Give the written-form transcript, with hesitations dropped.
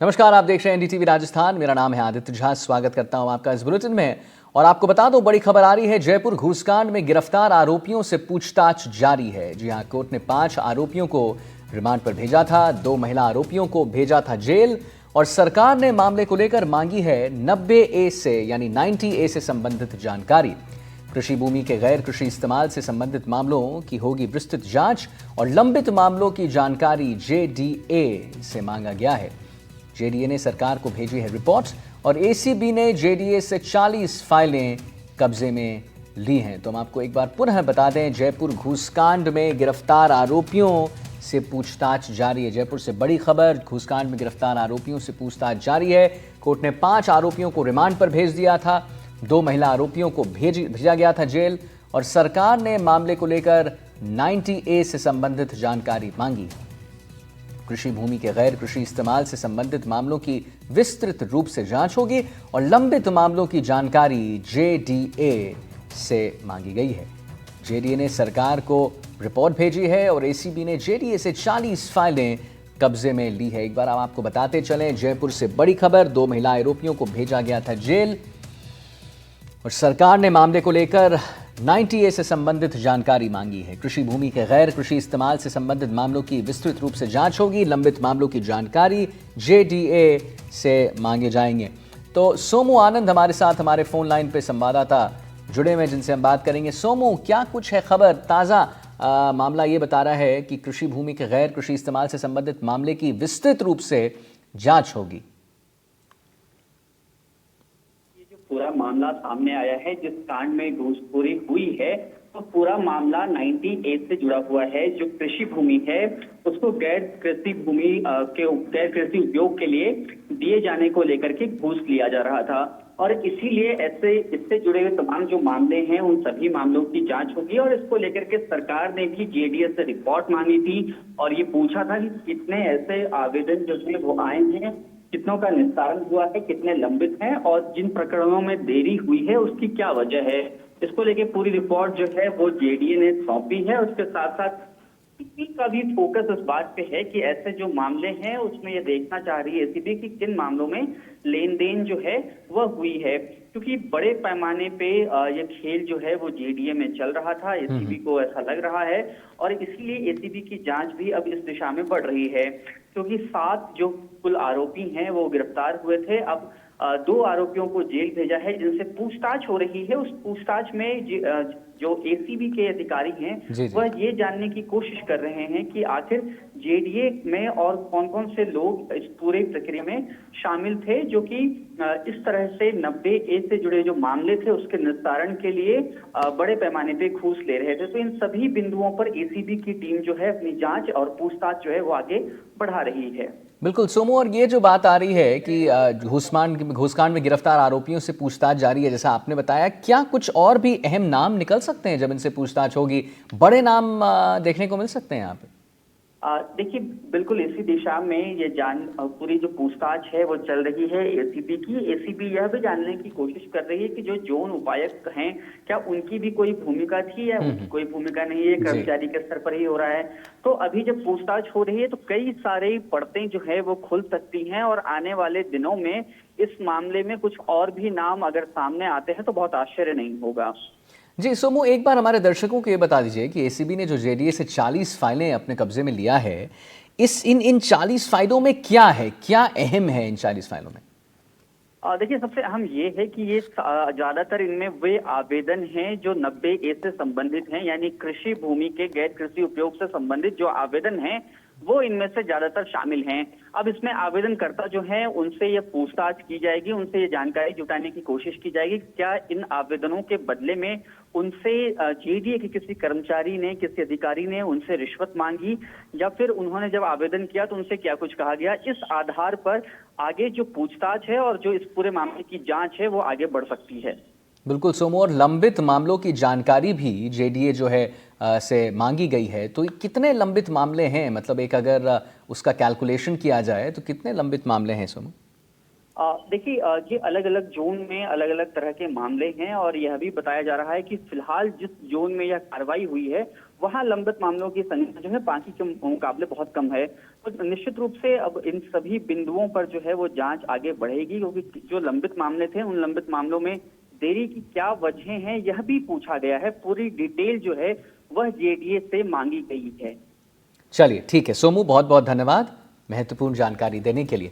नमस्कार, आप देख रहे हैं एनडीटीवी राजस्थान। मेरा नाम है आदित्य झा। स्वागत करता हूं आपका इस बुलेटिन में। और आपको बता दो, बड़ी खबर आ रही है। जयपुर घूसकांड में गिरफ्तार आरोपियों से पूछताछ जारी है। जी हां, कोर्ट ने 5 आरोपियों को रिमांड पर भेजा था, 2 महिला आरोपियों को भेजा था जेल। और सरकार ने मामले को लेकर मांगी है 90A से यानी 90A से संबंधित जानकारी। कृषि भूमि के गैर कृषि इस्तेमाल से संबंधित मामलों की होगी विस्तृत जांच और लंबित मामलों की जानकारी JDA से मांगा गया है। JDA ने सरकार को भेजी है रिपोर्ट और ACB ने JDA से 40 फाइलें कब्जे में ली हैं। तो हम आपको एक बार पुनः बता दें, जयपुर घूसकांड में गिरफ्तार आरोपियों से पूछताछ जारी है। जयपुर से बड़ी खबर, घूसकांड में गिरफ्तार आरोपियों से पूछताछ जारी है। कोर्ट ने 5 आरोपियों को रिमांड पर भेज दिया था, 2 महिला आरोपियों को भेजा गया था जेल। और सरकार ने मामले को लेकर 90A से संबंधित जानकारी मांगी। कृषि भूमि के गैर कृषि इस्तेमाल से संबंधित मामलों की विस्तृत रूप से जांच होगी और लंबित मामलों की जानकारी JDA से मांगी गई है। JDA ने सरकार को रिपोर्ट भेजी है और ACB ने JDA से 40 फाइलें कब्जे में ली है। एक बार हम आपको बताते चलें, जयपुर से बड़ी खबर, 2 महिला आरोपियों को भेजा गया था जेल और सरकार ने मामले को लेकर 90A से संबंधित जानकारी मांगी है। कृषि भूमि के गैर कृषि इस्तेमाल से संबंधित मामलों की विस्तृत रूप से जांच होगी, लंबित मामलों की जानकारी JDA से मांगे जाएंगे। तो सोमू आनंद हमारे साथ हमारे फोन लाइन पे संवाददाता जुड़े हुए, जिनसे हम बात करेंगे। सोमू, क्या कुछ है खबर? ताज़ा मामला ये बता रहा है कि कृषि भूमि के गैर कृषि इस्तेमाल से संबंधित मामले की विस्तृत रूप से जांच होगी। पूरा मामला सामने आया है, जिस कांड में घूसखोरी हुई है तो पूरा मामला 90A से जुड़ा हुआ है। जो कृषि भूमि है उसको गैर कृषि भूमि के गैर कृषि उपयोग के लिए दिए जाने को लेकर के घूस लिया जा रहा था और इसीलिए ऐसे इससे जुड़े हुए तमाम जो मामले हैं उन सभी मामलों की जांच होगी। और इसको लेकर के सरकार ने भी JDA से रिपोर्ट मांगी थी और ये पूछा था कि कितने ऐसे आवेदन जो है वो आए हैं, कितनों का निस्तारण हुआ है, कितने लंबित हैं और जिन प्रकरणों में देरी हुई है उसकी क्या वजह है। इसको लेके पूरी रिपोर्ट जो है वो JDA ने सौंपी है। उसके साथ साथ ACB का भी फोकस इस बात पे है कि ऐसे जो मामले हैं उसमें ये देखना चाह रही है ACB कि किन मामलों में लेन देन जो है वह हुई है, क्योंकि बड़े पैमाने पे ये खेल जो है वो JDA में चल रहा था। ACB को ऐसा लग रहा है और इसीलिए ACB की जांच भी अब इस दिशा में बढ़ रही है, क्योंकि 7 जो कुल आरोपी हैं वो गिरफ्तार हुए थे। अब 2 आरोपियों को जेल भेजा है, जिनसे पूछताछ हो रही है। उस पूछताछ में जो ACB के अधिकारी हैं वह ये जानने की कोशिश कर रहे हैं कि आखिर JDA में और कौन कौन से लोग इस पूरे प्रक्रिया में शामिल थे, जो कि इस तरह से 90A से जुड़े जो मामले थे उसके निस्तारण के लिए बड़े पैमाने पे घूस ले रहे थे। तो इन सभी बिंदुओं पर ACB की टीम जो है अपनी जांच और पूछताछ जो है वो आगे बढ़ा रही है। बिल्कुल सोमू, और ये जो बात आ रही है कि घूसकांड में गिरफ्तार आरोपियों से पूछताछ जारी है, जैसा आपने बताया, क्या कुछ और भी अहम नाम निकल सकते हैं जब इनसे पूछताछ होगी? बड़े नाम देखने को मिल सकते हैं यहाँ पे? देखिए, बिल्कुल इसी दिशा में ये पूरी जो पूछताछ है वो चल रही है ACB की। ACB यह भी जानने की कोशिश कर रही है कि जो जोन उपायुक्त हैं क्या उनकी भी कोई भूमिका थी या उनकी कोई भूमिका नहीं है, कर्मचारी के स्तर पर ही हो रहा है। तो अभी जब पूछताछ हो रही है तो कई सारे परतें जो है वो खुल सकती हैं और आने वाले दिनों में इस मामले में कुछ और भी नाम अगर सामने आते हैं तो बहुत आश्चर्य नहीं होगा। जी सोमू, एक बार हमारे दर्शकों को ये बता दीजिए कि ACB ने जो JDA से 40 फाइलें अपने कब्जे में लिया है, इन 40 फाइलों में क्या है, क्या अहम है इन 40 फाइलों में? देखिए, सबसे अहम ये है कि ये ज्यादातर इनमें वे आवेदन हैं जो 90A से संबंधित हैं, यानी कृषि भूमि के गैर कृषि उपयोग से संबंधित जो आवेदन हैं वो इनमें से ज्यादातर शामिल हैं। अब इसमें आवेदनकर्ता जो हैं उनसे ये पूछताछ की जाएगी, उनसे ये जानकारी जुटाने की कोशिश की जाएगी क्या इन आवेदनों के बदले में उनसे JDA के किसी कर्मचारी ने, किसी अधिकारी ने उनसे रिश्वत मांगी या फिर उन्होंने जब आवेदन किया तो उनसे क्या कुछ कहा गया। इस आधार पर आगे जो पूछताछ है और जो इस पूरे मामले की जांच है वो आगे बढ़ सकती है। बिल्कुल सोमू, और लंबित मामलों की जानकारी भी JDA जो है से मांगी गई है। तो कितने लंबित मामले हैं, मतलब एक अगर उसका कैलकुलेशन किया जाए तो कितने लंबित मामले हैं सोमू? देखिए, ये अलग अलग जोन में अलग अलग तरह के मामले हैं और यह भी बताया जा रहा है कि फिलहाल जिस जोन में यह कार्रवाई हुई है वहाँ लंबित मामलों की संख्या जो है बाकी के मुकाबले बहुत कम है। तो निश्चित रूप से अब इन सभी बिंदुओं पर जो है वो जांच आगे बढ़ेगी, क्योंकि जो लंबित मामले थे उन लंबित मामलों में देरी की क्या वजह हैं यह भी पूछा गया है। पूरी डिटेल जो है वह जेडीए से मांगी गई है। चलिए ठीक है सोमू, बहुत बहुत धन्यवाद महत्वपूर्ण जानकारी देने के लिए।